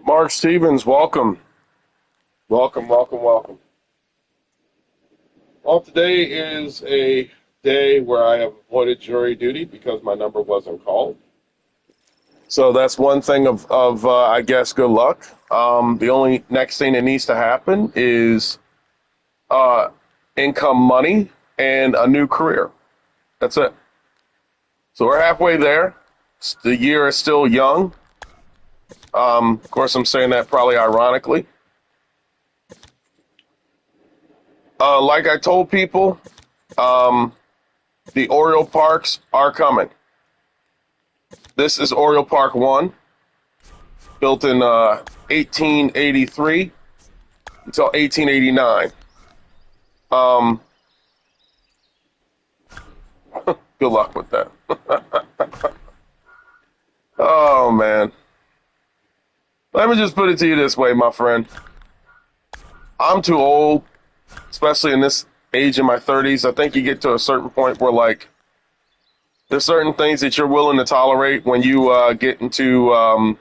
Mark Stevens, welcome. Welcome, welcome, welcome. Well, today is a day where I have avoided jury duty because my number wasn't called. So that's one thing of I guess, good luck. The only next thing that needs to happen is uh, income money and a new career. That's it. So we're halfway there. The year is still young. Of course, I'm saying that probably ironically. Like I told people, um, the Oriole Parks are coming. This is Oriole Park 1, built in 1883 until 1889. Um, Good luck with that. Oh, man. Let me just put it to you this way, my friend. I'm too old, especially in this age in my 30s. I think you get to a certain point where, like, there's certain things that you're willing to tolerate when you get into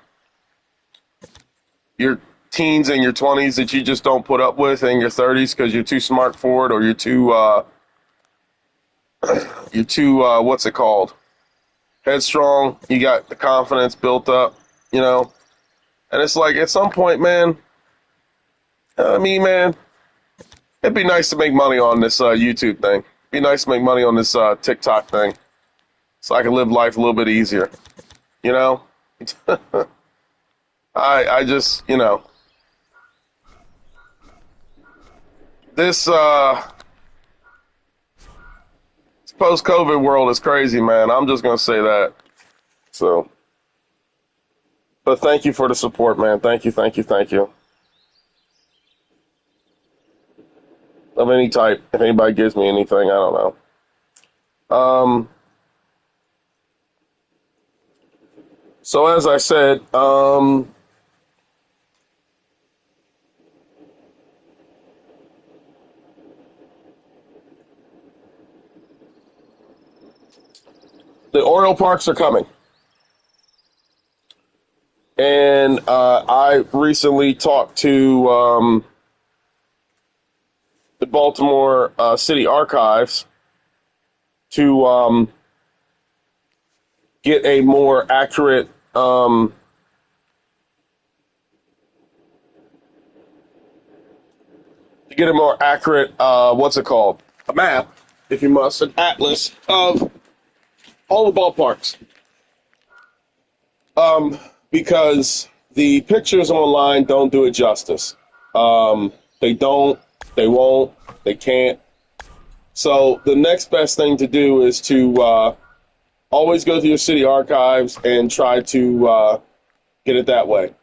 your teens and your 20s that you just don't put up with in your 30s because you're too smart for it, or you're too what's it called? Headstrong. You got the confidence built up, you know. And it's like at some point, man. I mean, man, it'd be nice to make money on this YouTube thing. It'd be nice to make money on this TikTok thing, so I can live life a little bit easier, you know. I just, this post-COVID world is crazy, man. I'm just gonna say that. So, but thank you for the support, man. Thank you, thank you, thank you. Of any type. If anybody gives me anything, I don't know. So as I said, the Oriole Parks are coming. And I recently talked to the Baltimore City Archives to get a more accurate what's it called? A map, if you must, an atlas of all the ballparks. Because the pictures online don't do it justice. They don't, they won't, they can't. So the next best thing to do is to always go to your city archives and try to get it that way.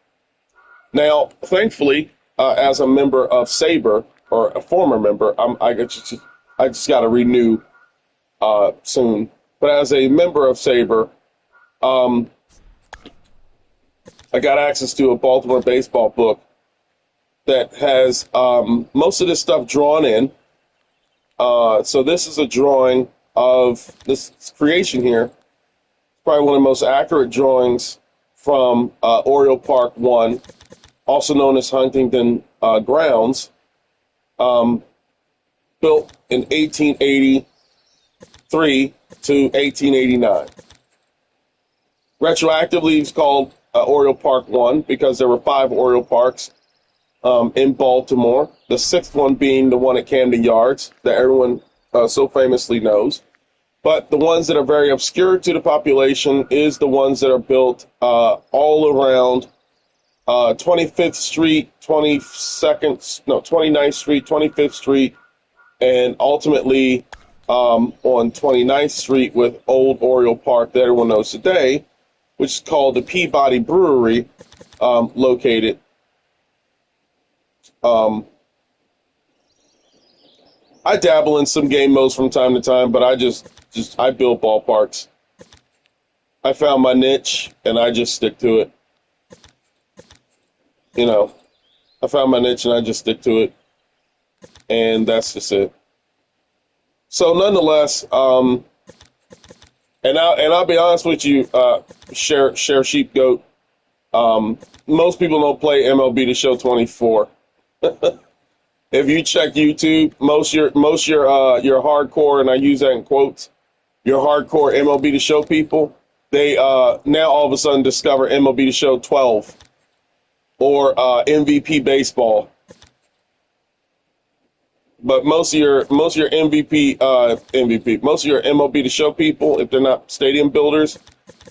Now, thankfully, as a member of SABRE, or a former member, I just got to renew soon. But as a member of SABRE, I got access to a Baltimore baseball book that has most of this stuff drawn in. So this is a drawing of this creation here. It's probably one of the most accurate drawings from Oriole Park 1, also known as Huntington Grounds, built in 1883 to 1889. Retroactively, it's called Oriole Park 1 because there were 5 Oriole Parks in Baltimore, the 6th one being the one at Camden Yards that everyone so famously knows. But the ones that are very obscure to the population is the ones that are built all around 25th Street, 29th Street, 25th Street, and ultimately on 29th Street with Old Oriole Park that everyone knows today, which is called the Peabody Brewery, located. I dabble in some game modes from time to time, but I build ballparks. I found my niche, and I just stick to it. I found my niche, and I just stick to it, and that's just it. So, nonetheless, and I'll be honest with you, Sheriff Sheepgoat. Most people don't play MLB The Show 24. If you check YouTube, your hardcore, and I use that in quotes, your hardcore MLB The Show people, they now all of a sudden discover MLB The Show 12 or MVP baseball. But most of your most of your MLB The Show people, if they're not stadium builders,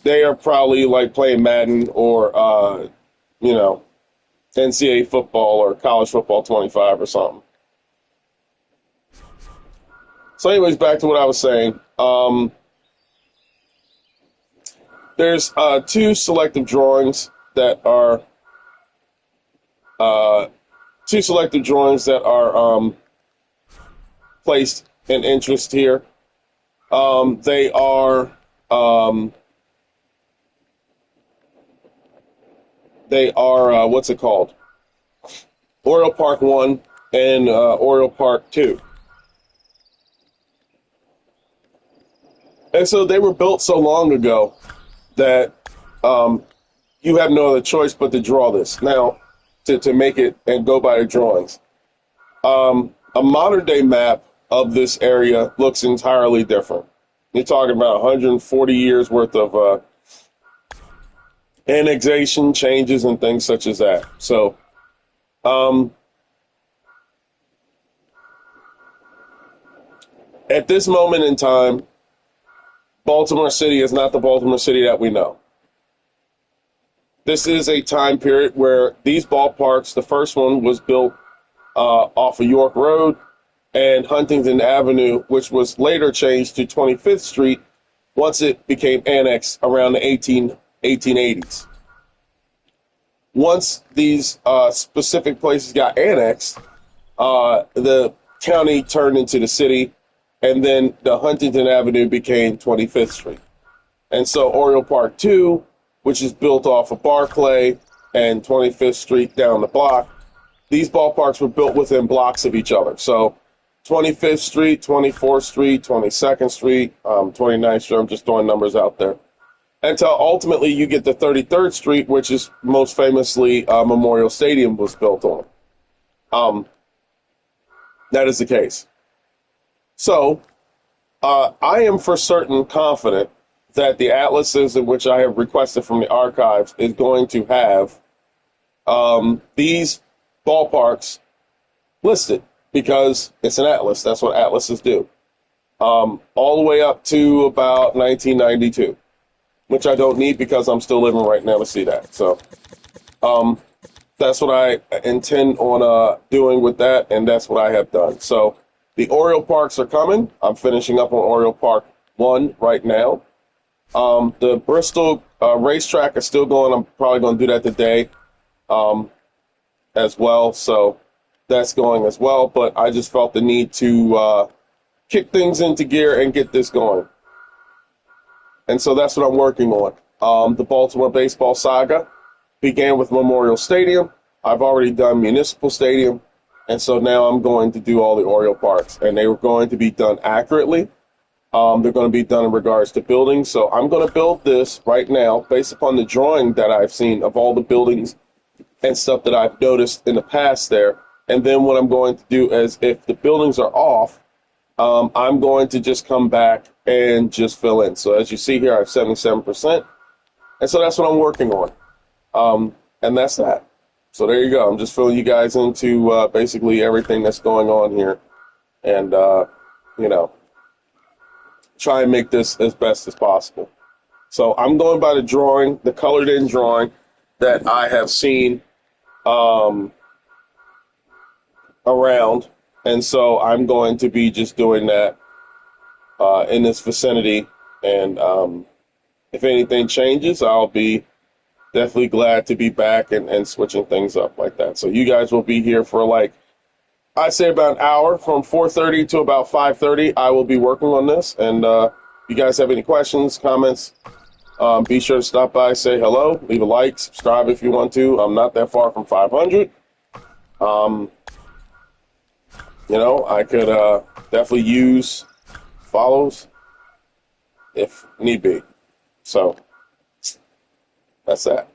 they are probably like playing Madden or NCAA football or college football 25 or something. So, anyways, back to what I was saying. There's two selective drawings that are placed in interest here. They are what's it called? Oriole Park 1 and Oriole Park 2. And so they were built so long ago that you have no other choice but to draw this. Now, to make it and go by the drawings. A modern day map of this area looks entirely different. You're talking about 140 years worth of annexation changes and things such as that. So, at this moment in time, Baltimore City is not the Baltimore City that we know. This is a time period where these ballparks, the first one was built off of York Road and Huntington Avenue, which was later changed to 25th Street once it became annexed around the 1880s. Once these specific places got annexed, the county turned into the city, and then the Huntington Avenue became 25th Street. And so Oriole Park 2, which is built off of Barclay and 25th Street down the block, these ballparks were built within blocks of each other. So 25th Street, 24th Street, 22nd Street, 29th Street, I'm just throwing numbers out there. Until ultimately you get to 33rd Street, which is most famously Memorial Stadium was built on. That is the case. So I am for certain confident that the atlases in which I have requested from the archives is going to have these ballparks listed because it's an atlas. That's what atlases do. All the way up to about 1992, which I don't need because I'm still living right now to see that. So that's what I intend on doing with that, and that's what I have done. So the Oriole Parks are coming. I'm finishing up on Oriole Park 1 right now. The Bristol racetrack is still going. I'm probably going to do that today as well. So that's going as well. But I just felt the need to kick things into gear and get this going. And so that's what I'm working on. The Baltimore baseball saga began with Memorial Stadium. I've already done Municipal Stadium. And so now I'm going to do all the Oriole Parks. And they were going to be done accurately. They're going to be done in regards to buildings. So I'm going to build this right now based upon the drawing that I've seen of all the buildings and stuff that I've noticed in the past there. And then what I'm going to do is if the buildings are off, I'm going to just come back and just fill in. So as you see here, I have 77%. And so that's what I'm working on. And that's that. So there you go. I'm just filling you guys into basically everything that's going on here. And, try and make this as best as possible. So I'm going by the drawing, the colored in drawing that I have seen around. And so I'm going to be just doing that in this vicinity. And if anything changes, I'll be definitely glad to be back and switching things up like that. So you guys will be here for I say about an hour from 4:30 to about 5:30. I will be working on this. And if you guys have any questions, comments, be sure to stop by, say hello, leave a like, subscribe if you want to. I'm not that far from 500. I could definitely use follows if need be. So that's that.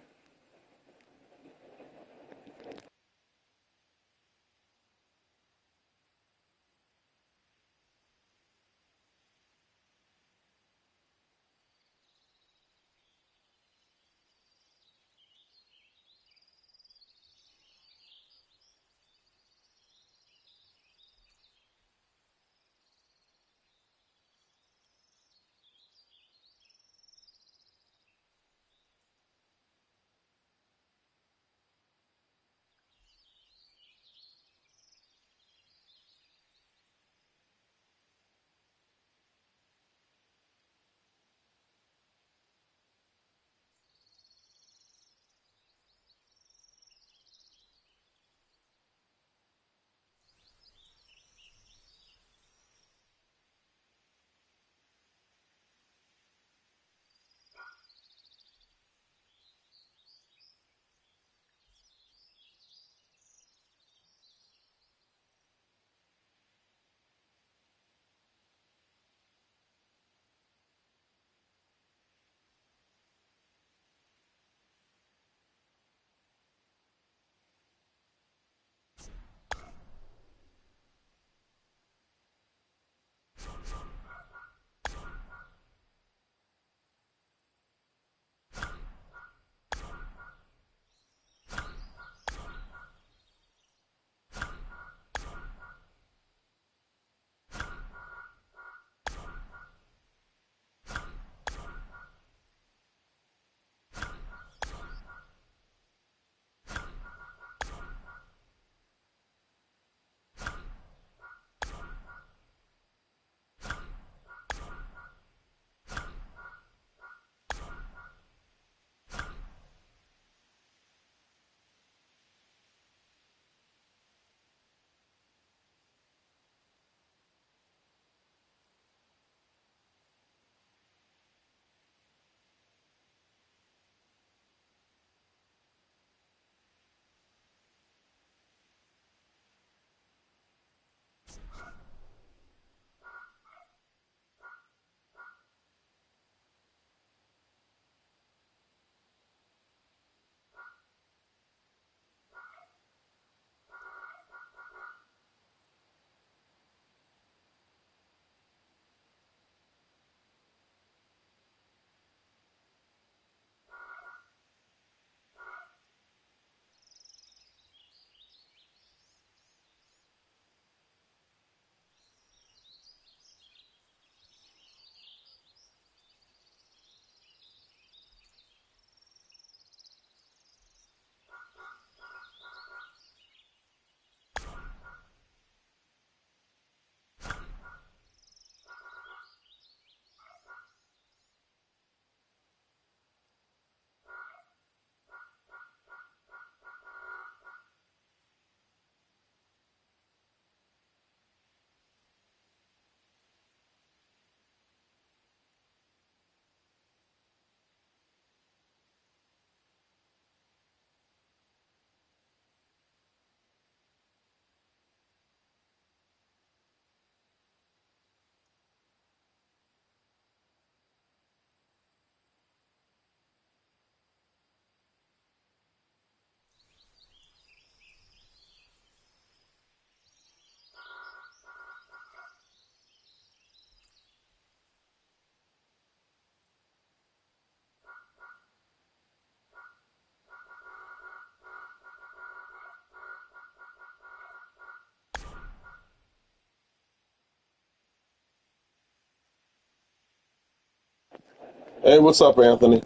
Hey, what's up, Anthony?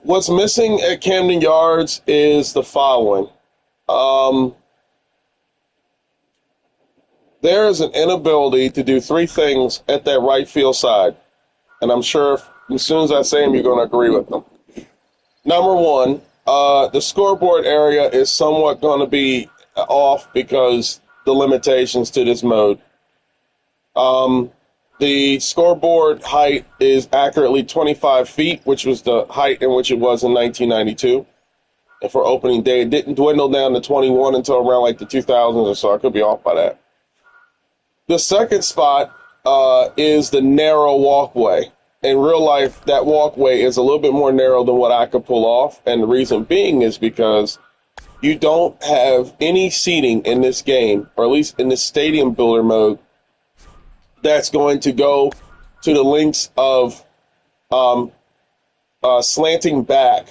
What's missing at Camden Yards is the following. Um, there is an inability to do three things at that right field side, and I'm sure as soon as I say them, you're going to agree with them. Number one, the scoreboard area is somewhat going to be off because the limitations to this mode. Um, the scoreboard height is accurately 25 feet, which was the height in which it was in 1992. And for opening day, it didn't dwindle down to 21 until around like the 2000s or so. I could be off by that. The second spot is the narrow walkway. In real life, that walkway is a little bit more narrow than what I could pull off. And the reason being is because you don't have any seating in this game, or at least in the stadium builder mode, that's going to go to the lengths of um, slanting back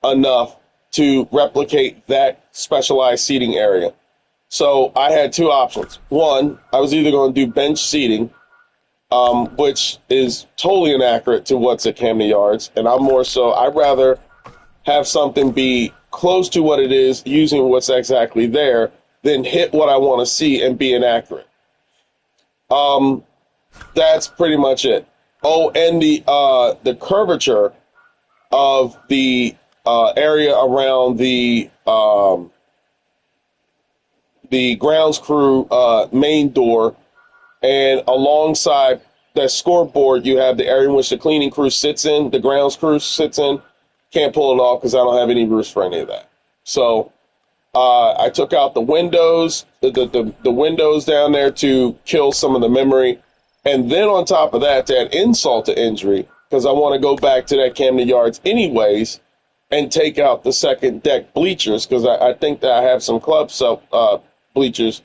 enough to replicate that specialized seating area. So I had two options. One, I was either going to do bench seating, which is totally inaccurate to what's at Camden Yards, and I'd rather have something be close to what it is using what's exactly there than hit what I want to see and be inaccurate. That's pretty much it. Oh, and the curvature of the area around the grounds crew main door, and alongside that scoreboard, you have the area in which the cleaning crew sits in, the grounds crew sits in. Can't pull it off because I don't have any roofs for any of that. So I took out the windows, the windows down there to kill some of the memory. And then on top of that, to add insult to injury, because I want to go back to that Camden Yards anyways and take out the second deck bleachers, because I think that I have some club bleachers,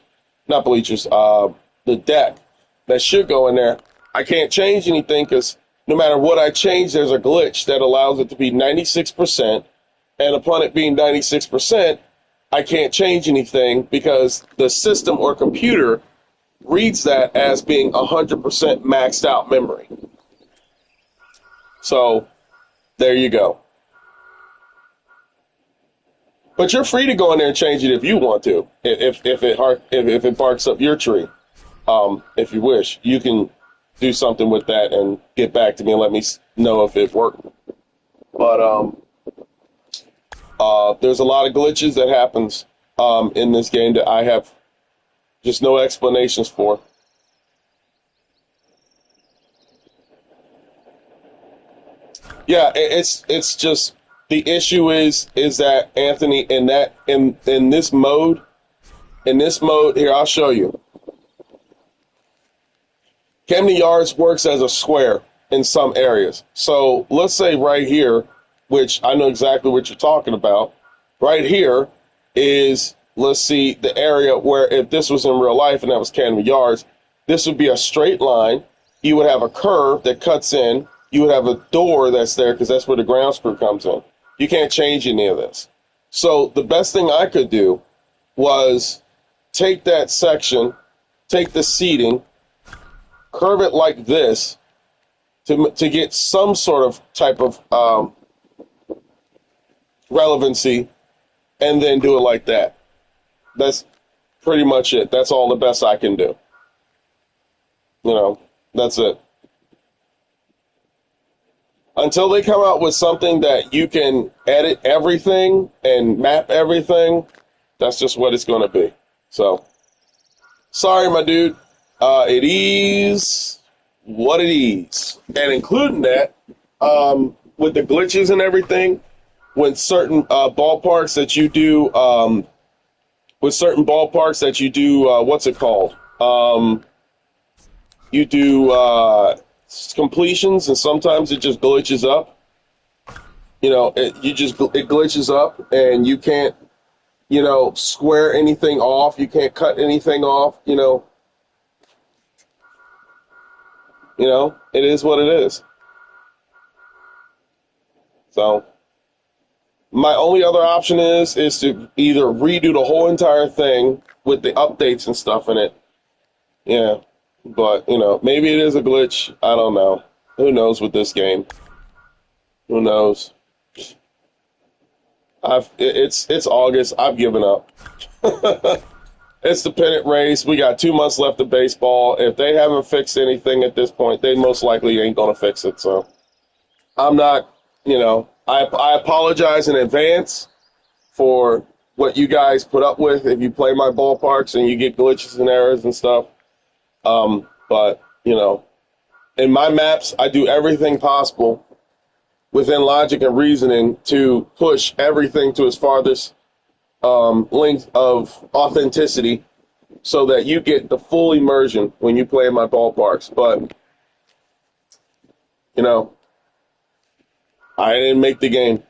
not bleachers, the deck that should go in there. I can't change anything because no matter what I change, there's a glitch that allows it to be 96%. And upon it being 96%, I can't change anything because the system or computer reads that as being 100% maxed out memory. So there you go. But you're free to go in there and change it if you want to. If it barks up your tree, if you wish, you can do something with that and get back to me and let me know if it worked. But there's a lot of glitches that happens in this game that I have just no explanations for. Yeah, it's just the issue is that Anthony in this mode, In this mode, here, I'll show you. Camden Yards works as a square in some areas. So let's say right here, which I know exactly what you're talking about. Right here is, let's see, the area where if this was in real life and that was Camden Yards, this would be a straight line. You would have a curve that cuts in. You would have a door that's there because that's where the ground screw comes in. You can't change any of this. So the best thing I could do was take that section, take the seating, curve it like this to get some sort of type of relevancy, and then do it like that. That's pretty much it. That's all the best I can do. You know, that's it. Until they come out with something that you can edit everything and map everything, that's just what it's going to be. So, sorry, my dude. It is what it is. And including that, with the glitches and everything, with certain ballparks that you do, what's it called? You do completions, and sometimes it just glitches up. You know, it glitches up, and you can't, square anything off. You can't cut anything off. It is what it is. So my only other option is to either redo the whole entire thing with the updates and stuff in it. Yeah. But, maybe it is a glitch. I don't know. Who knows with this game? Who knows? It's August. I've given up. It's the pennant race. We got 2 months left of baseball. If they haven't fixed anything at this point, they most likely ain't going to fix it. So I'm not, I apologize in advance for what you guys put up with if you play my ballparks and you get glitches and errors and stuff. But, in my maps, I do everything possible within logic and reasoning to push everything to its farthest length of authenticity so that you get the full immersion when you play in my ballparks. But, I didn't make the game.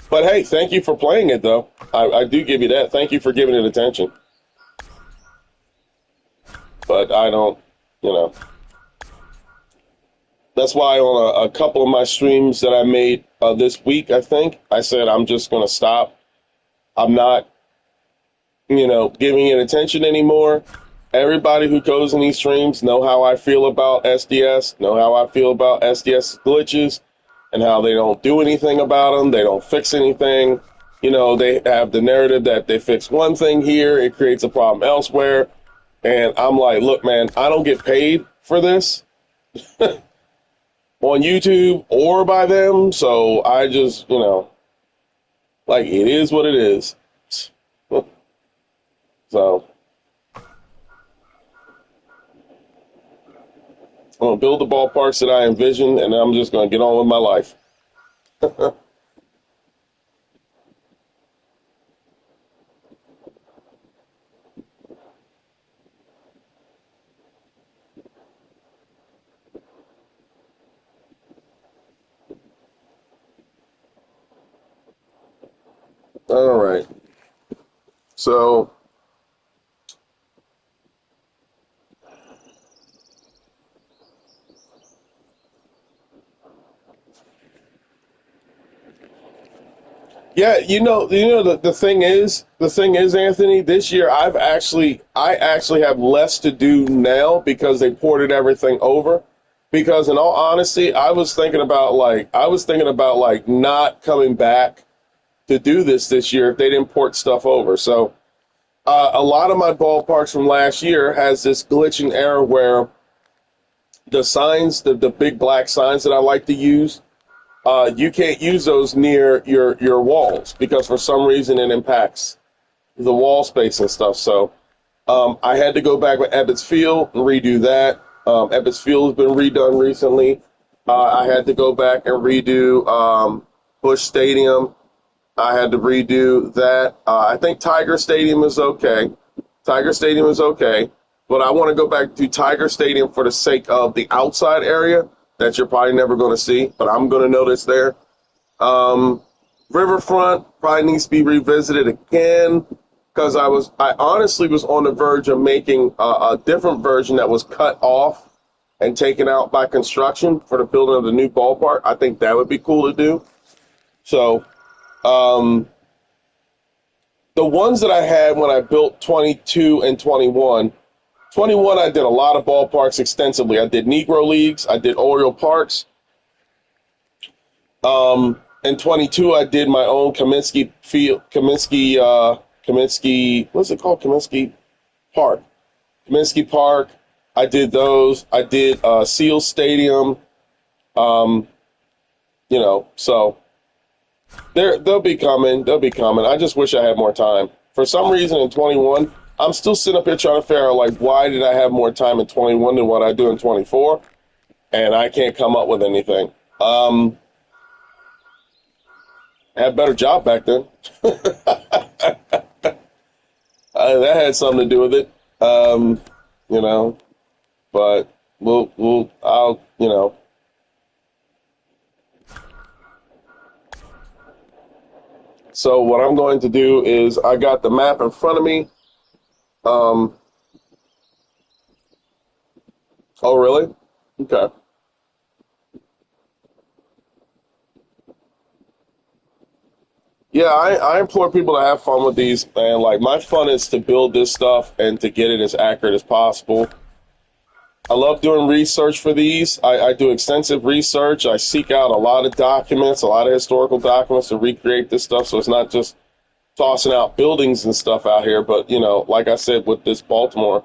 But, hey, thank you for playing it, though. I do give you that. Thank you for giving it attention. But I don't, That's why on a couple of my streams that I made this week, I think, I said I'm just going to stop. I'm not, giving it attention anymore. Everybody who goes in these streams know how I feel about SDS, know how I feel about SDS glitches, and how they don't do anything about them. They don't fix anything. They have the narrative that they fix one thing here, it creates a problem elsewhere. And I'm like, look, man, I don't get paid for this on YouTube or by them. So I just, it is what it is. So I'm going to build the ballparks that I envision, and I'm just going to get on with my life. All right. So yeah, the thing is, Anthony, this year I actually have less to do now because they ported everything over. Because in all honesty, I was thinking about not coming back to do this year if they didn't port stuff over. So a lot of my ballparks from last year has this glitch and error where the signs, the big black signs that I like to use, you can't use those near your walls because for some reason it impacts the wall space and stuff. So I had to go back with Ebbets Field and redo that. Ebbets Field has been redone recently. I had to go back and redo Busch Stadium. I had to redo that. I think Tiger Stadium is okay. Tiger Stadium is okay, but I want to go back to Tiger Stadium for the sake of the outside area that you're probably never going to see, but I'm going to notice there. Um, Riverfront probably needs to be revisited again because I honestly was on the verge of making a different version that was cut off and taken out by construction for the building of the new ballpark. I think that would be cool to do. So, um, the ones that I had when I built 22 and 21, 21 I did a lot of ballparks extensively. I did Negro Leagues, I did Oriole Parks. In 22 I did my own Kaminsky field, Kaminsky, what's it called? Park. Kaminsky Park. I did those. I did Seal Stadium. Um, so they'll be coming. They'll be coming. I just wish I had more time. For some reason in 21, I'm still sitting up here trying to figure out, like, why did I have more time in 21 than what I do in 24? And I can't come up with anything. I had a better job back then. That had something to do with it. You know, but I'll. So what I'm going to do is I got the map in front of me. Oh, really? Okay. Yeah, I implore people to have fun with these, man. Like, my fun is to build this stuff and to get it as accurate as possible. I love doing research for these. I do extensive research. I seek out a lot of documents, a lot of historical documents to recreate this stuff. So it's not just tossing out buildings and stuff out here. But, like I said, with this Baltimore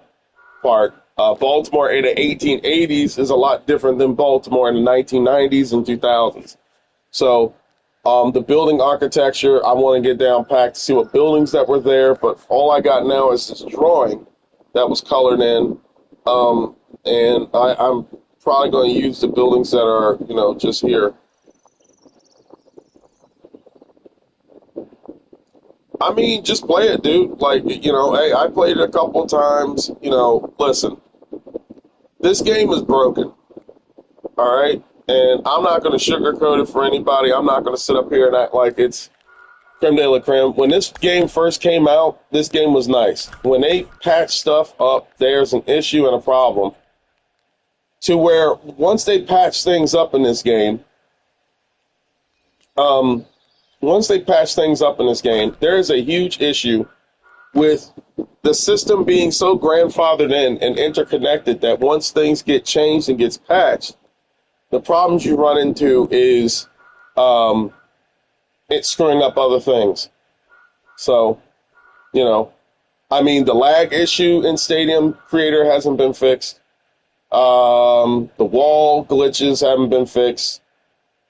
part, Baltimore in the 1880s is a lot different than Baltimore in the 1990s and 2000s. So the building architecture, I want to get down packed to see what buildings that were there. But all I got now is this drawing that was colored in. And I'm probably going to use the buildings that are, just here. I mean, just play it, dude. Like, hey, I played it a couple of times. Listen, this game is broken, all right? And I'm not going to sugarcoat it for anybody. I'm not going to sit up here and act like it's creme de la creme. When this game first came out, this game was nice. When they patch stuff up, there's an issue and a problem. To where once they patch things up in this game, there is a huge issue with the system being so grandfathered in and interconnected that once things get changed and gets patched, the problems you run into is it's screwing up other things. So, the lag issue in Stadium Creator hasn't been fixed. The wall glitches haven't been fixed.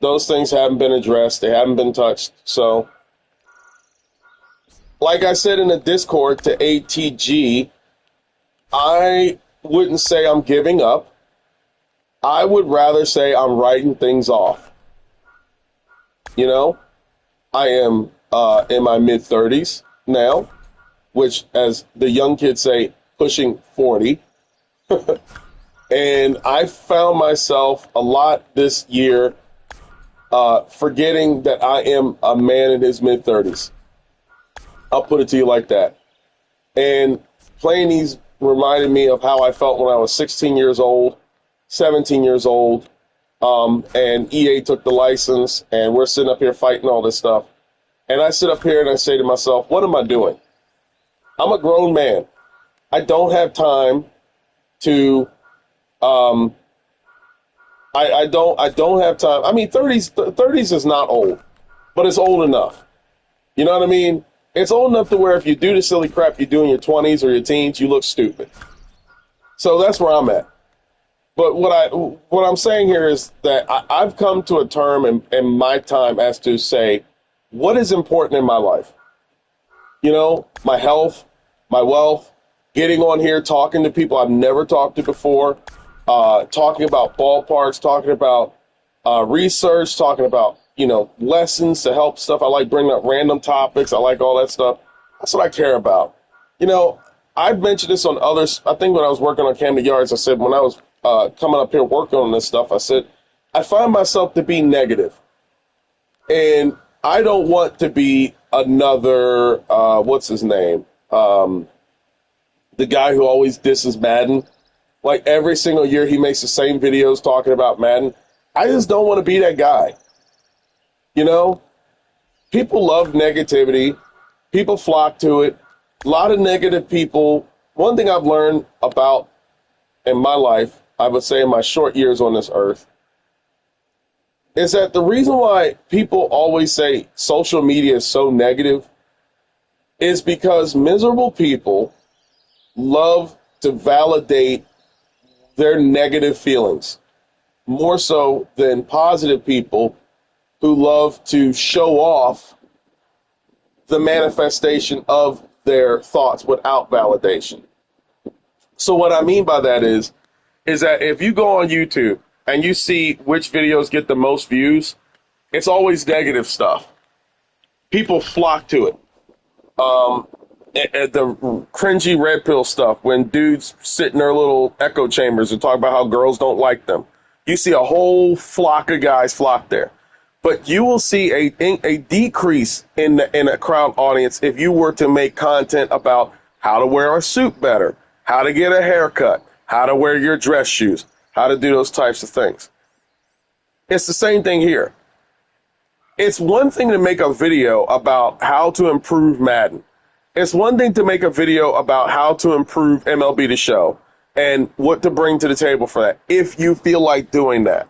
Those things haven't been addressed. They haven't been touched. So, like I said in the Discord to ATG, I wouldn't say I'm giving up. I would rather say I'm writing things off. I am in my mid-30s now, which, as the young kids say, pushing 40. And I found myself a lot this year forgetting that I am a man in his mid-30s. I'll put it to you like that. And playing these reminded me of how I felt when I was 16 years old, 17 years old, and EA took the license, and we're sitting up here fighting all this stuff. And I sit up here and I say to myself, what am I doing? I'm a grown man. I don't have time to I don't have time. I mean, 30s is not old, but it's old enough. You know what I mean? It's old enough to where if you do the silly crap you do in your 20s or your teens, you look stupid. So that's where I'm at. But what I'm saying here is that I've come to a term in my time as to say, what is important in my life? My health, my wealth, getting on here, talking to people I've never talked to before, talking about ballparks, talking about research, talking about, lessons to help stuff. I like bringing up random topics. I like all that stuff. That's what I care about. I've mentioned this on others. I think when I was working on Camden Yards, I said when I was coming up here working on this stuff, I said, I find myself to be negative. And I don't want to be another, what's his name? The guy who always disses Madden. Like every single year he makes the same videos talking about Madden. I just don't want to be that guy. People love negativity. People flock to it. A lot of negative people. One thing I've learned about in my life, I would say in my short years on this earth, is that the reason why people always say social media is so negative is because miserable people love to validate their negative feelings more so than positive people who love to show off the manifestation of their thoughts without validation. So what I mean by that is that if you go on YouTube and you see which videos get the most views, it's always negative stuff. People flock to it. The cringy red pill stuff, when dudes sit in their little echo chambers and talk about how girls don't like them. You see a whole flock of guys flock there. But you will see a decrease in a crowd audience if you were to make content about how to wear a suit better, how to get a haircut, how to wear your dress shoes, how to do those types of things. It's the same thing here. It's one thing to make a video about how to improve Madden. It's one thing to make a video about how to improve MLB The Show and what to bring to the table for that, if you feel like doing that.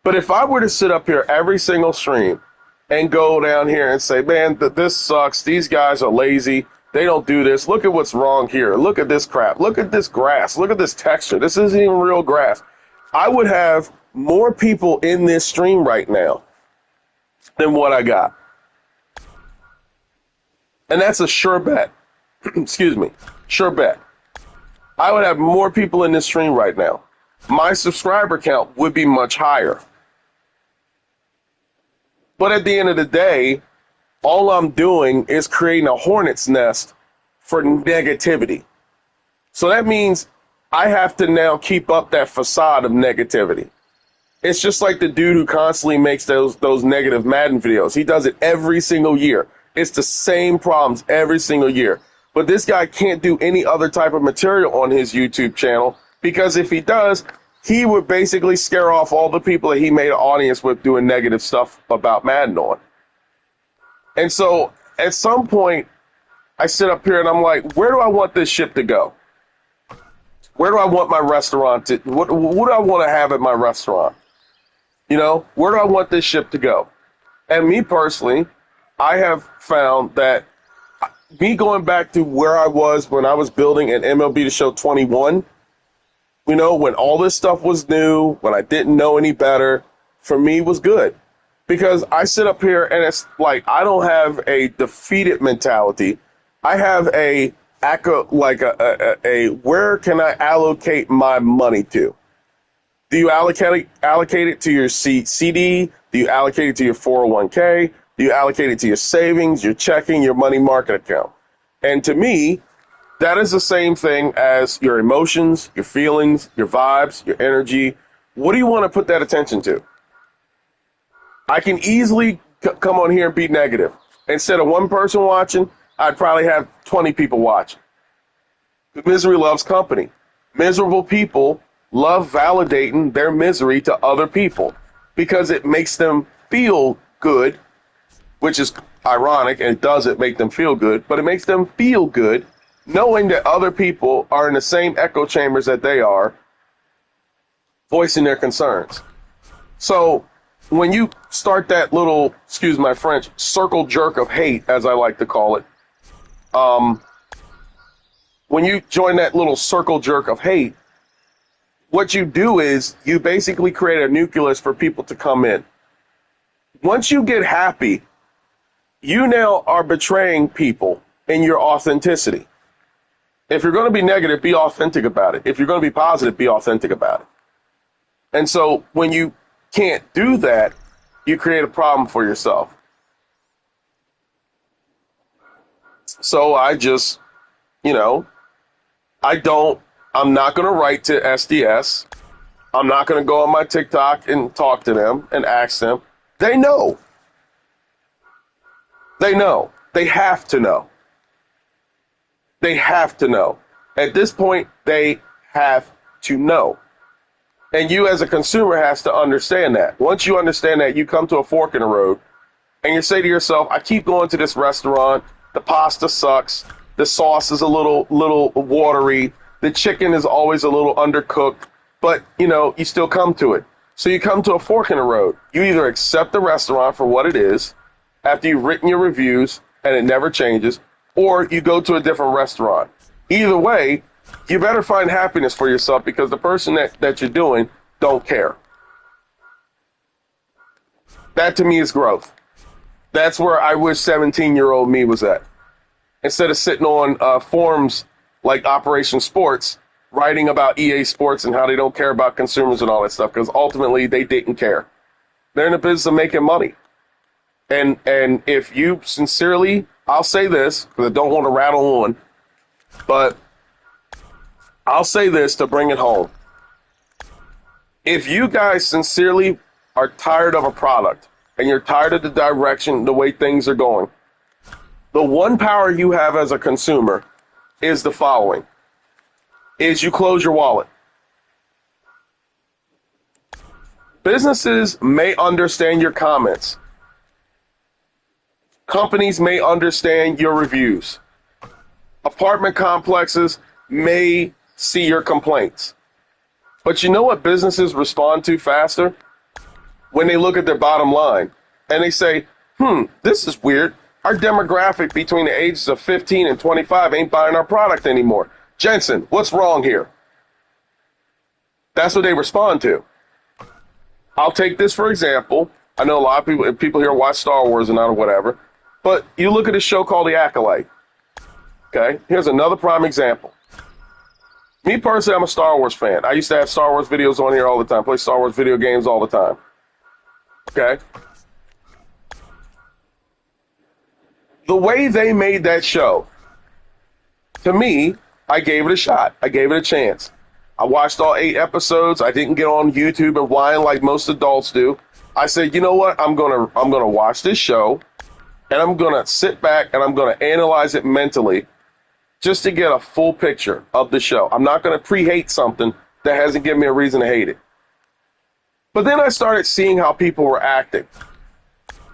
But if I were to sit up here every single stream and go down here and say, man, this sucks, these guys are lazy, they don't do this, look at what's wrong here, look at this crap, look at this grass, look at this texture, this isn't even real grass, I would have more people in this stream right now than what I got. And that's a sure bet. Excuse me. Sure bet. I would have more people in this stream right now. My subscriber count would be much higher. But at the end of the day, all I'm doing is creating a hornet's nest for negativity. So that means I have to now keep up that facade of negativity. It's just like the dude who constantly makes those negative Madden videos. He does it every single year. It's the same problems every single year. But this guy can't do any other type of material on his YouTube channel, because if he does, he would basically scare off all the people that he made an audience with doing negative stuff about Madden on. And so at some point, I sit up here and I'm like, where do I want this ship to go? Where do I want my restaurant to, what do I want to have at my restaurant? Where do I want this ship to go? And me personally, I have found that me going back to where I was when I was building an MLB The Show 21, when all this stuff was new, when I didn't know any better, for me was good. Because I sit up here and it's like I don't have a defeated mentality. I have a where can I allocate my money to? Do you allocate it to your CD? Do you allocate it to your 401k? Do you allocate it to your savings, your checking, your money market account? And to me, that is the same thing as your emotions, your feelings, your vibes, your energy. What do you want to put that attention to? I can easily come on here and be negative. Instead of one person watching, I'd probably have 20 people watching. Misery loves company. Miserable people love validating their misery to other people because it makes them feel good, which is ironic, and it doesn't make them feel good, but it makes them feel good knowing that other people are in the same echo chambers that they are, voicing their concerns. So when you start that little, excuse my French, circle jerk of hate, as I like to call it, when you join that little circle jerk of hate, what you do is you basically create a nucleus for people to come in. Once you get happy, you now are betraying people in your authenticity. If you're going to be negative, be authentic about it. If you're going to be positive, be authentic about it. And so when you can't do that, you create a problem for yourself. So I just, I'm not going to write to SDS. I'm not going to go on my TikTok and talk to them and ask them. They know. They know. They have to know. They have to know. At this point, they have to know. And you as a consumer has to understand that. Once you understand that, you come to a fork in the road and you say to yourself, I keep going to this restaurant. The pasta sucks. The sauce is a little watery. The chicken is always a little undercooked. But, you still come to it. So you come to a fork in the road. You either accept the restaurant for what it is after you've written your reviews and it never changes, or you go to a different restaurant. Either way, you better find happiness for yourself because the person that you're doing don't care. That to me is growth. That's where I wish 17-year-old me was at. Instead of sitting on forums like Operation Sports, writing about EA Sports and how they don't care about consumers and all that stuff, because ultimately they didn't care. They're in the business of making money. And if you sincerely, I'll say this, because I don't want to rattle on, but I'll say this to bring it home. If you guys sincerely are tired of a product and you're tired of the direction, the way things are going, the one power you have as a consumer is the following. Is you close your wallet. Businesses may understand your comments. Companies may understand your reviews. Apartment complexes may see your complaints. But you know what businesses respond to faster? When they look at their bottom line and they say, this is weird. Our demographic between the ages of 15 and 25 ain't buying our product anymore. Jensen, what's wrong here? That's what they respond to. I'll take this for example. I know a lot of people here watch Star Wars and not or whatever, but you look at a show called The Acolyte. Okay, here's another prime example. Me personally, I'm a Star Wars fan. I used to have Star Wars videos on here all the time, play Star Wars video games all the time. Okay? The way they made that show, to me, I gave it a shot. I gave it a chance. I watched all 8 episodes. I didn't get on YouTube and whine like most adults do. I said, you know what? I'm gonna watch this show, and I'm gonna sit back and I'm gonna analyze it mentally, just to get a full picture of the show. I'm not gonna pre-hate something that hasn't given me a reason to hate it. But then I started seeing how people were acting,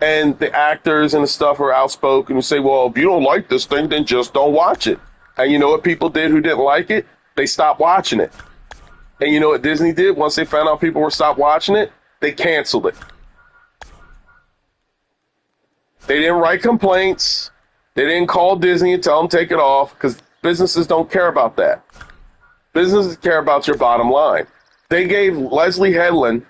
and the actors and the stuff were outspoken and say, well, if you don't like this thing, then just don't watch it. And you know what people did who didn't like it? They stopped watching it. And you know what Disney did once they found out people were stopped watching it? They canceled it. They didn't write complaints. They didn't call Disney and tell them to take it off, because businesses don't care about that. Businesses care about your bottom line. They gave Leslie Headland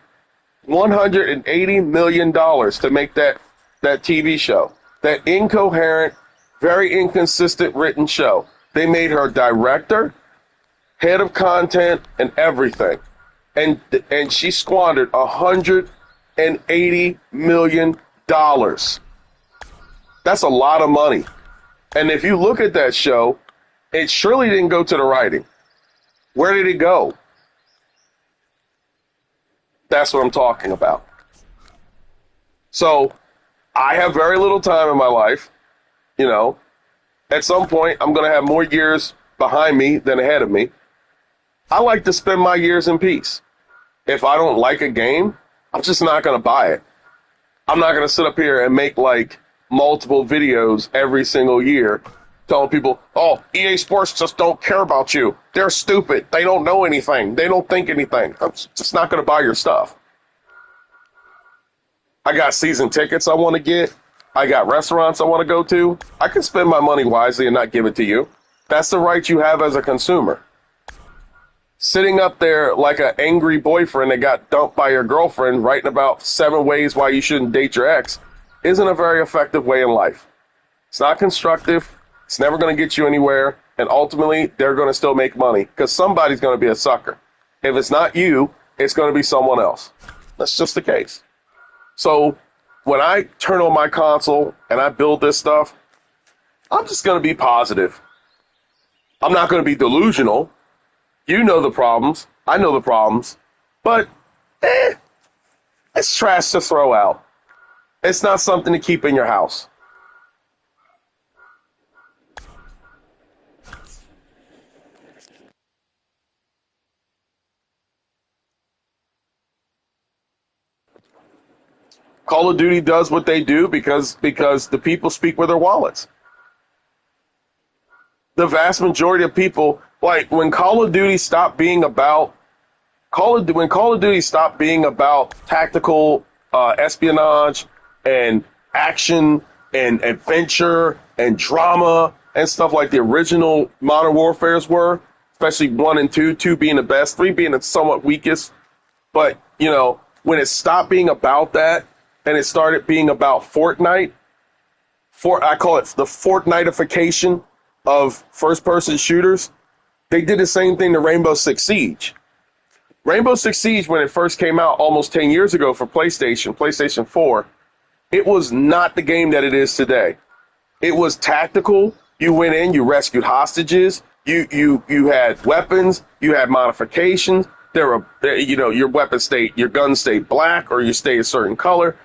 $180 million to make that TV show. That incoherent, very inconsistent written show. They made her director, head of content, and everything. And she squandered $180 million. That's a lot of money. And if you look at that show, it surely didn't go to the writing. Where did it go? That's what I'm talking about. So I have very little time in my life. At some point, I'm going to have more years behind me than ahead of me. I like to spend my years in peace. If I don't like a game, I'm just not going to buy it. I'm not going to sit up here and make multiple videos every single year telling people, oh, EA Sports just don't care about you. They're stupid. They don't know anything. They don't think anything. I'm just not going to buy your stuff. I got season tickets I want to get. I got restaurants I want to go to. I can spend my money wisely and not give it to you. That's the right you have as a consumer. Sitting up there like an angry boyfriend that got dumped by your girlfriend, writing about 7 ways why you shouldn't date your ex, isn't a very effective way in life. It's not constructive. It's never going to get you anywhere. And ultimately, they're going to still make money because somebody's going to be a sucker. If it's not you, it's going to be someone else. That's just the case. So when I turn on my console and I build this stuff, I'm just going to be positive. I'm not going to be delusional. You know the problems. I know the problems. But, it's trash to throw out. It's not something to keep in your house. Call of Duty does what they do because the people speak with their wallets. The vast majority of people, like when Call of Duty stopped being about when Call of Duty stopped being about tactical espionage and action and adventure and drama and stuff like the original Modern Warfares were, especially 1 and 2, 2 being the best, 3 being the somewhat weakest. But, when it stopped being about that and it started being about Fortnite, I call it the Fortniteification of first-person shooters, they did the same thing to Rainbow Six Siege. Rainbow Six Siege, when it first came out almost 10 years ago for PlayStation 4, it was not the game that it is today. It was tactical. You went in, you rescued hostages, you had weapons, you had modifications. Your weapon state, your gun stayed black or you stay a certain color.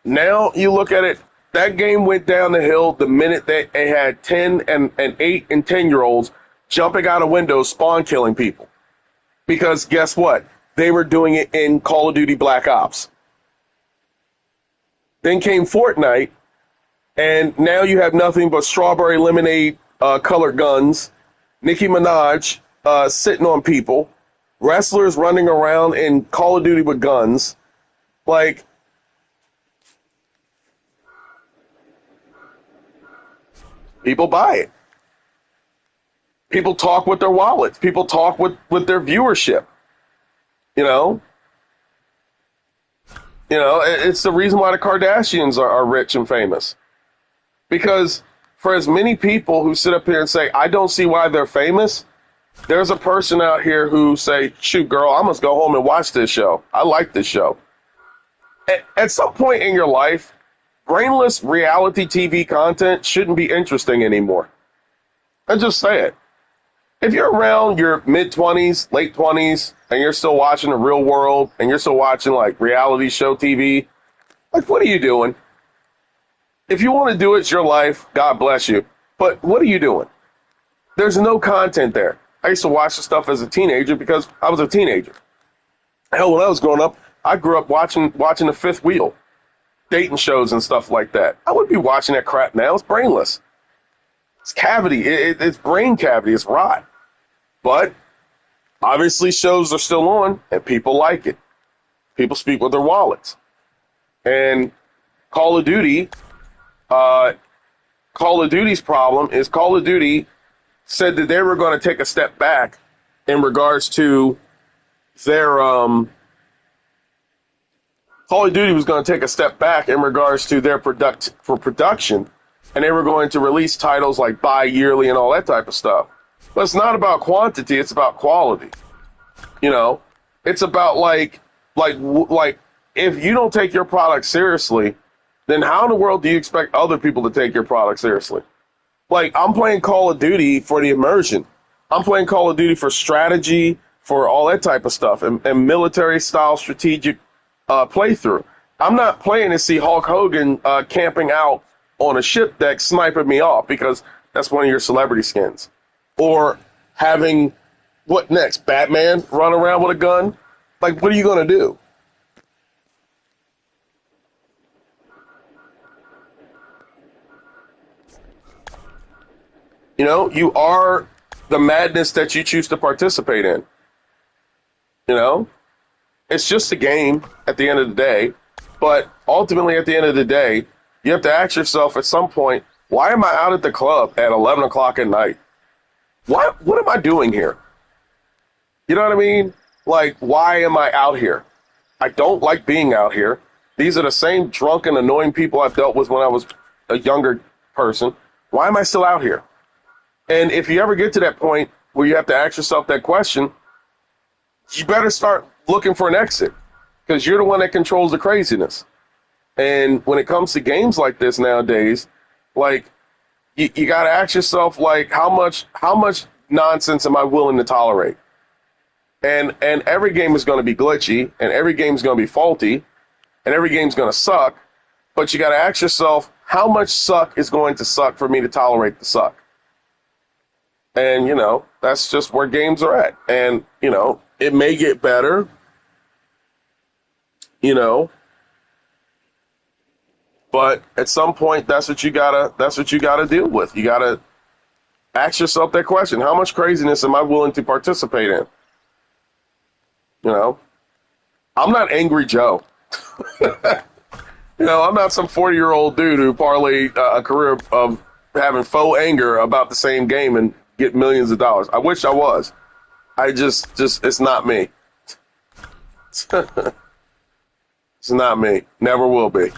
Now you look at it, that game went down the hill the minute that they had 10 and 8 and 10-year-olds jumping out of windows, spawn killing people. Because guess what? They were doing it in Call of Duty Black Ops. Then came Fortnite, and now you have nothing but strawberry lemonade colored guns, Nicki Minaj sitting on people, wrestlers running around in Call of Duty with guns. Like, people buy it. People talk with their wallets. People talk with their viewership. It's the reason why the Kardashians are rich and famous. Because for as many people who sit up here and say, I don't see why they're famous, there's a person out here who say, shoot, girl, I must go home and watch this show. I like this show. At some point in your life, brainless reality TV content shouldn't be interesting anymore. I just say it. If you're around your mid-20s, late 20s, and you're still watching the real world, and you're still watching, like, reality show TV, like, what are you doing? If you want to do it, it's your life. God bless you. But what are you doing? There's no content there. I used to watch the stuff as a teenager because I was a teenager. Hell, when I was growing up, I grew up watching The Fifth Wheel, dating shows and stuff like that. I wouldn't be watching that crap now. It's brainless. It's cavity. It's brain cavity. It's rot. But obviously shows are still on and people like it. People speak with their wallets. And Call of Duty's problem is Call of Duty said that they were going to take a step back in regards to their Call of Duty was going to take a step back in regards to their production, and they were going to release titles like bi-yearly and all that type of stuff. But it's not about quantity, it's about quality. It's about like if you don't take your product seriously, then how in the world do you expect other people to take your product seriously? Like, I'm playing Call of Duty for the immersion. I'm playing Call of Duty for strategy, for all that type of stuff, and military-style strategic playthrough. I'm not playing to see Hulk Hogan camping out on a ship deck sniping me off because that's one of your celebrity skins. Or having, what next, Batman run around with a gun? Like, what are you going to do? You are the madness that you choose to participate in. It's just a game at the end of the day. But ultimately, at the end of the day, you have to ask yourself at some point, why am I out at the club at 11 o'clock at night? What am I doing here? You know what I mean? Like, why am I out here? I don't like being out here. These are the same drunken, annoying people I've dealt with when I was a younger person. Why am I still out here? And if you ever get to that point where you have to ask yourself that question, you better start looking for an exit because you're the one that controls the craziness. And when it comes to games like this nowadays, like you got to ask yourself, like, how much nonsense am I willing to tolerate? And every game is going to be glitchy, and every game is going to be faulty, and every game's going to suck. But you got to ask yourself, how much suck is going to suck for me to tolerate the suck? And that's just where games are at. And it may get better, you know, but at some point, that's what you gotta deal with. You gotta ask yourself that question: how much craziness am I willing to participate in? You know, I'm not Angry Joe. I'm not some 40-year-old dude who parlayed a career of having faux anger about the same game and get millions of dollars. I wish I was. I just it's not me. It's not me. Never will be.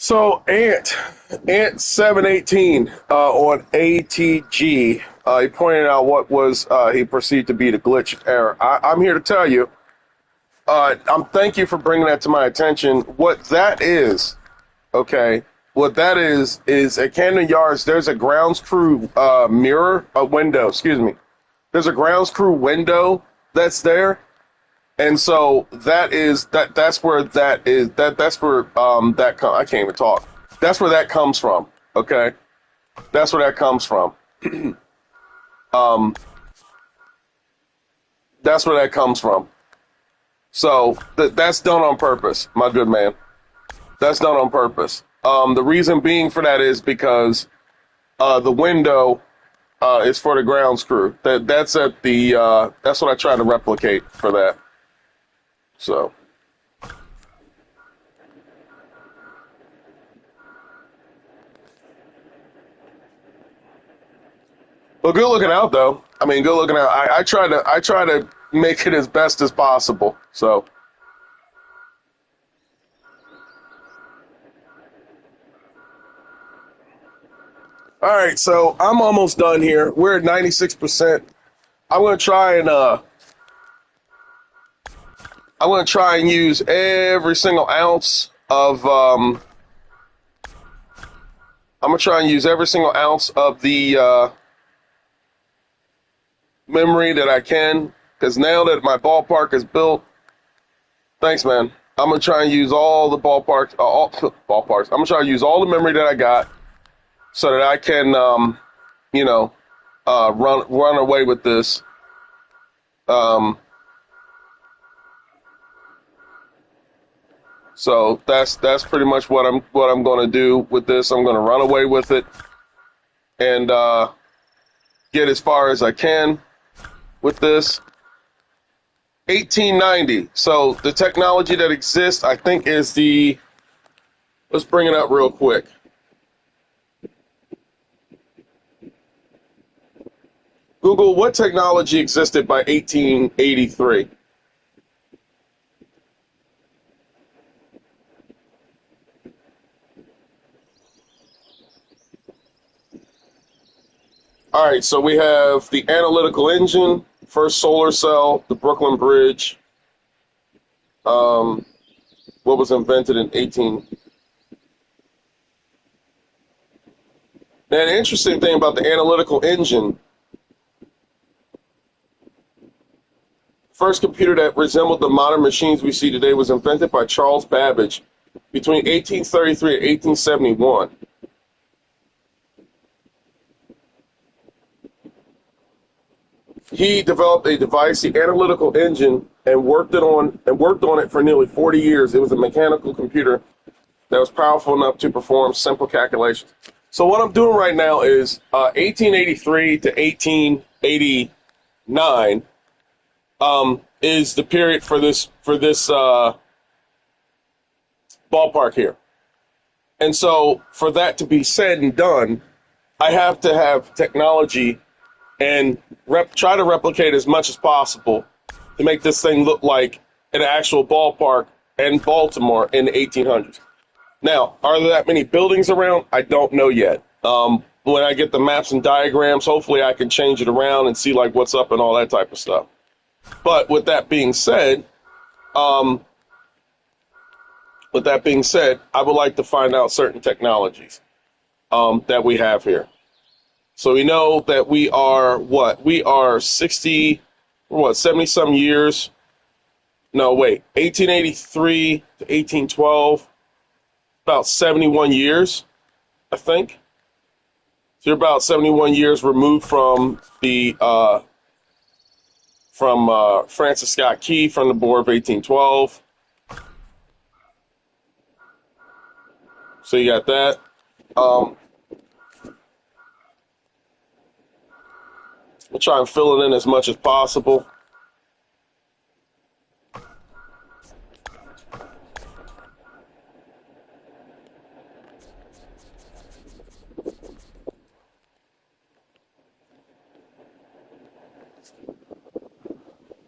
So Ant 718 on ATG, he pointed out what was he perceived to be the glitch error. I'm here to tell you. Thank you for bringing that to my attention. What that is, okay? What that is at Camden Yards. There's a grounds crew window. Excuse me. There's a grounds crew window that's there. And so that's where I can't even talk. That's where that comes from. Okay, that's where that comes from. Um, that's where that comes from. So that's done on purpose, my good man. That's done on purpose. The reason being for that is because the window is for the grounds crew. That's that's what I try to replicate for that. So. Well, good looking out though. I mean, good looking out. I try to make it as best as possible. So, all right. So I'm almost done here. We're at 96%. I'm gonna try and I'm gonna try and use every single ounce of I'm gonna try and use every single ounce of the memory that I can, because now that my ballpark is built, thanks, man. I'm gonna try and use all the all ballparks. I'm gonna try to use all the memory that I got, so that I can, you know, run away with this. Um, so that's pretty much what I'm gonna do with this. I'm gonna run away with it and get as far as I can with this. 1890. So the technology that exists, I think, is the. Let's bring it up real quick. Google, what technology existed by 1883? All right, so we have the analytical engine, first solar cell, the Brooklyn Bridge, what was invented in 18. Now, the interesting thing about the analytical engine, first computer that resembled the modern machines we see today was invented by Charles Babbage between 1833 and 1871. He developed a device, the analytical engine, and worked on it for nearly 40 years. It was a mechanical computer that was powerful enough to perform simple calculations. So what I'm doing right now is 1883 to 1889 is the period for this ballpark here. And so for that to be said and done, I have to have technology and try to replicate as much as possible to make this thing look like an actual ballpark in Baltimore in the 1800s. Now, are there that many buildings around? I don't know yet. When I get the maps and diagrams, hopefully I can change it around and see like what's up and all that type of stuff. But with that being said, I would like to find out certain technologies that we have here. So we know that we are what? We are 70 some years. No, wait, 1883 to 1812, about 71 years, I think. So you're about 71 years removed from the Francis Scott Key from the War of 1812. So you got that. We'll try and fill it in as much as possible.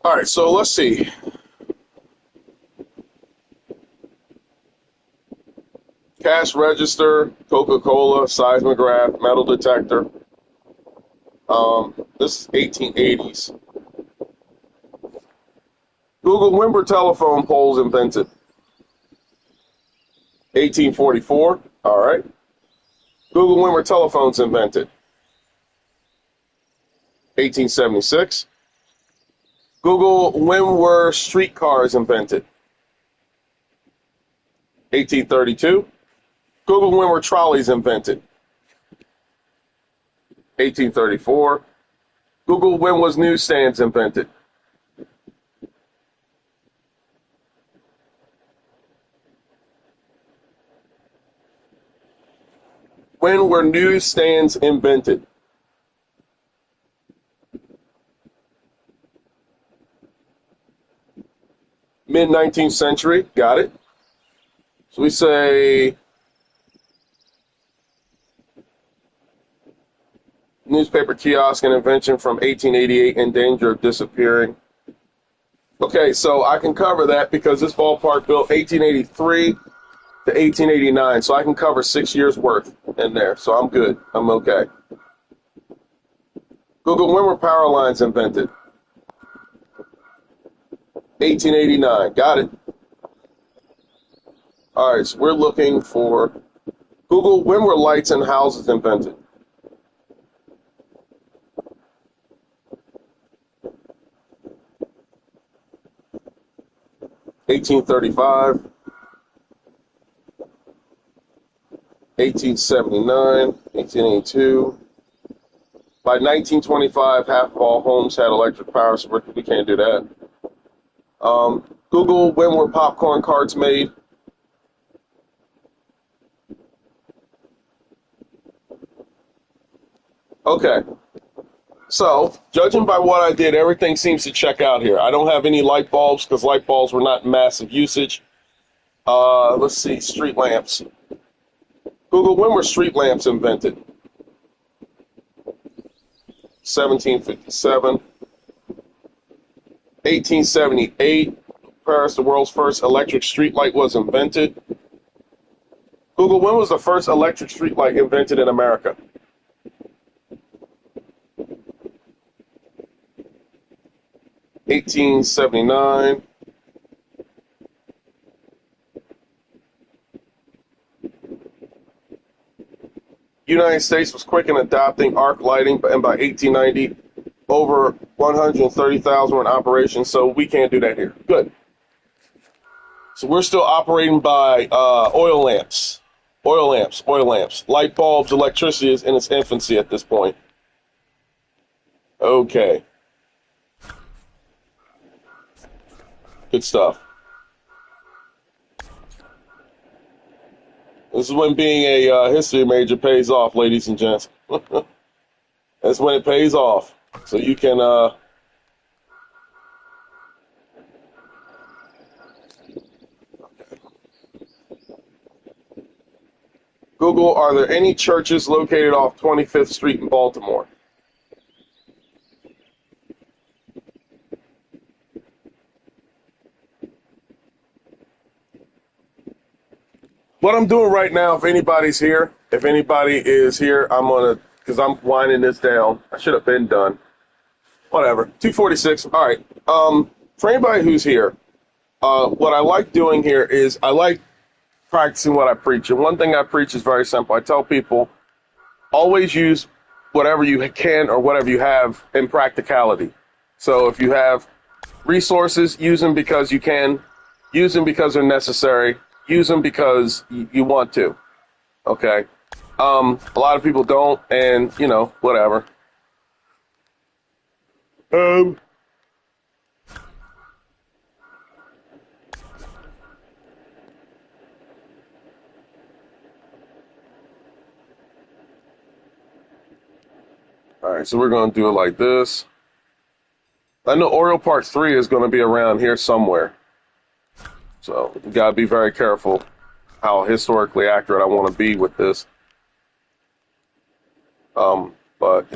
All right, so let's see. Cash register, Coca-Cola, seismograph, metal detector. This is 1880s. Google, when were telephone poles invented? 1844. All right. Google, when were telephones invented? 1876. Google, when were streetcars invented? 1832. Google, when were trolleys invented? 1834. Google, when was newsstands invented? When were newsstands invented? Mid-19th century. Got it. So we say newspaper kiosk and invention from 1888 in danger of disappearing. Okay, so I can cover that because this ballpark built 1883 to 1889, so I can cover 6 years worth in there. So I'm good. I'm okay. Google, when were power lines invented? 1889. Got it. All right, so we're looking for Google, when were lights in houses invented? 1835, 1879, 1882. By 1925, half of all homes had electric power, so we can't do that. Google, when were popcorn carts made? Okay, so judging by what I did, everything seems to check out here. I don't have any light bulbs because light bulbs were not in massive usage. Let's see, street lamps. Google, when were street lamps invented? 1757. 1878, Paris, the world's first electric street light was invented. Google, when was the first electric street light invented in America? 1879. United States was quick in adopting arc lighting, and by 1890, over 130,000 were in operation, so we can't do that here. Good. So we're still operating by oil lamps. Oil lamps, oil lamps. Light bulbs, electricity is in its infancy at this point. Okay. Good stuff. This is when being a history major pays off, ladies and gents. That's when it pays off. So you can Google, are there any churches located off 25th Street in Baltimore? What I'm doing right now, if anybody is here, I'm going to, because I'm winding this down. I should have been done. Whatever. 2:46. All right. For anybody who's here, what I like doing here is I like practicing what I preach. And one thing I preach is very simple. I tell people, always use whatever you can or whatever you have in practicality. So if you have resources, use them because you can. Use them because they're necessary. Use them because you want to. Okay. A lot of people don't, and whatever. All right, so we're going to do it like this. I know Oriole Part 3 is going to be around here somewhere. So you got to be very careful how historically accurate I want to be with this. But,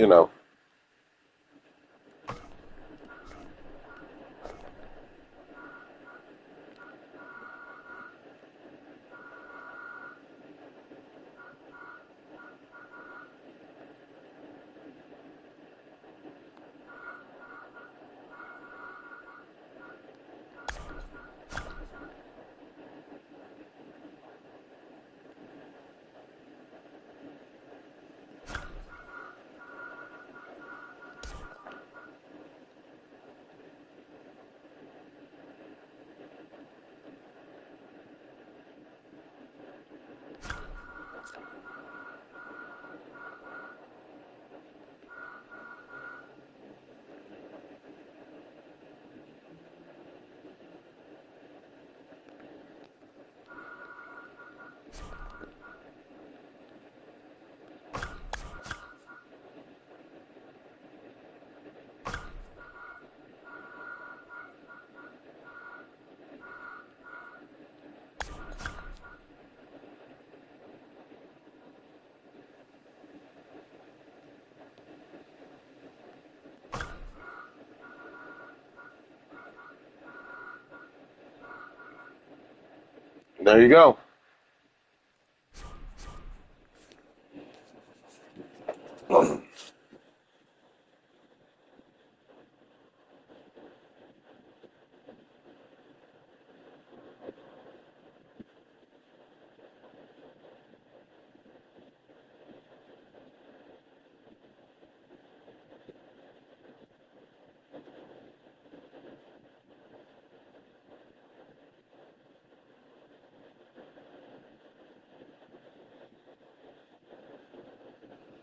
There you go.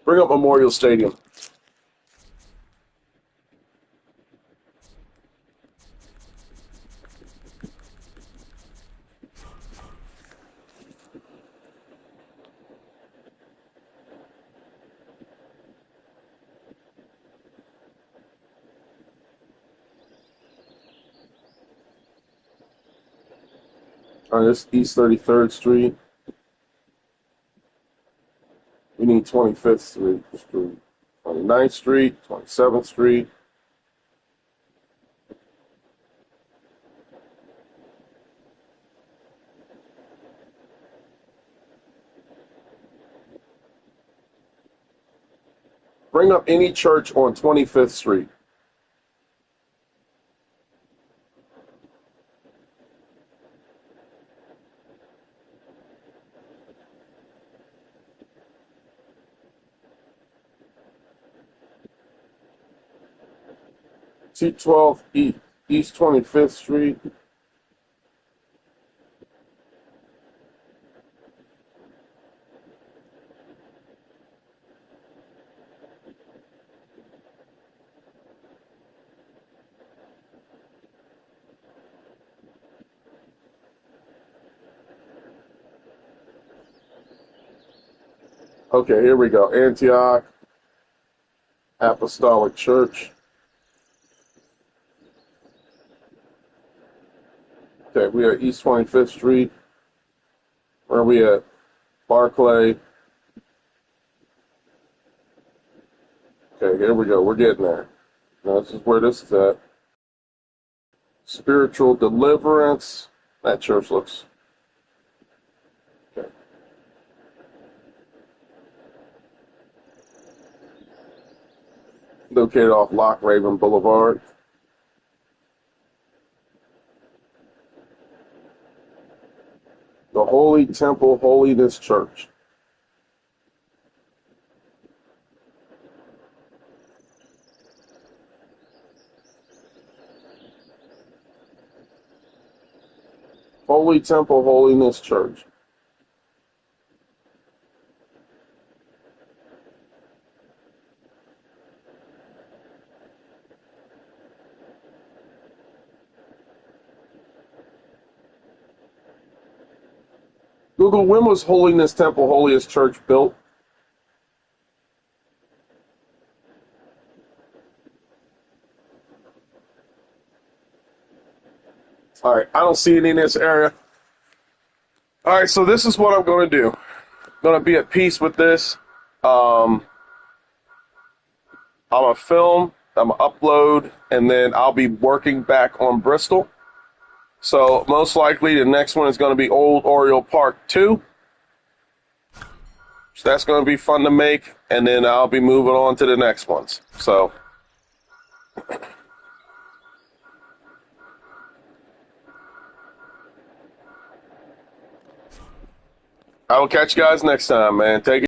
Bring up Memorial Stadium. All right, this East 33rd Street. We need 25th Street, 29th Street, 27th Street. Bring up any church on 25th Street. T12 East 25th Street. Okay, here we go. Antioch Apostolic Church. Okay, we are East 25th Street. Where are we at? Barclay. Okay, here we go. We're getting there. Now, this is where this is at. Spiritual Deliverance. That church looks. Okay. Located off Lock Raven Boulevard. The Holy Temple Holiness Church. Holy Temple Holiness Church. Google, when was Holiness Temple Holiest Church built? All right, I don't see it in this area. All right, so this is what I'm going to do. I'm going to be at peace with this. I'm going to film, I'm going to upload, and then I'll be working back on Bristol. So most likely the next one is going to be Old Oriole Park 2. So that's going to be fun to make, and then I'll be moving on to the next ones. So I will catch you guys next time, man. Take it.